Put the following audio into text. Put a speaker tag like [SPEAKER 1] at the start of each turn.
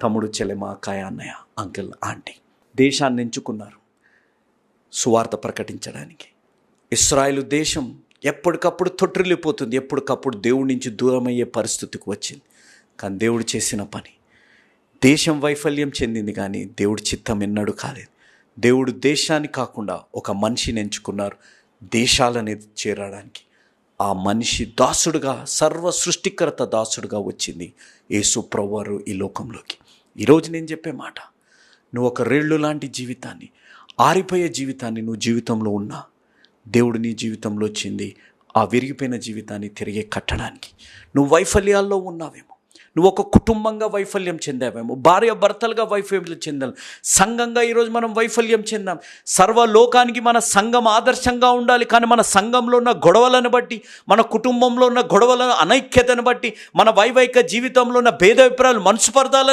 [SPEAKER 1] తమ్ముడు, చెల్లెమ, అక్కయ్య, అన్నయ్య, అంకుల్, ఆంటీ దేశాన్ని ఎంచుకున్నారు సువార్త ప్రకటించడానికి. ఇశ్రాయేలు దేశం ఎప్పటికప్పుడు తొట్టిల్లిపోతుంది, ఎప్పటికప్పుడు దేవుడి నుంచి దూరం అయ్యే పరిస్థితికి వచ్చింది. కానీ దేవుడు చేసిన పని, దేశం వైఫల్యం చెందింది కానీ దేవుడి చిత్తం ఎన్నడూ కాలేదు. దేవుడు దేశాన్ని కాకుండా ఒక మనిషిని ఎంచుకున్నారు దేశాలని చేరడానికి. ఆ మనిషి దాసుడుగా, సర్వ సృష్టికర్త దాసుడుగా వచ్చింది యేసు ప్రభువారు ఈ లోకంలోకి. ఈరోజు నేను చెప్పే మాట, నువ్వు ఒక రెళ్ళు లాంటి జీవితాన్ని, ఆరిపోయే జీవితాన్ని నువ్వు జీవితంలో ఉన్నా, దేవుడు నీ జీవితంలో వచ్చింది ఆ విరిగిపోయిన జీవితాన్ని తిరిగి కట్టడానికి. నువ్వు వైఫల్యాల్లో ఉన్నావేమో, నువ్వు ఒక కుటుంబంగా వైఫల్యం చెందావేమో, భార్య భర్తలుగా వైఫల్యం చెందాం, సంఘంగా ఈరోజు మనం వైఫల్యం చెందాం. సర్వలోకానికి మన సంఘం ఆదర్శంగా ఉండాలి. కానీ మన సంఘంలో ఉన్న గొడవలను బట్టి, మన కుటుంబంలో ఉన్న గొడవల అనైక్యతను బట్టి, మన వైవాహిక జీవితంలో ఉన్న భేదాభిప్రాయాలు, మనస్పర్ధాలను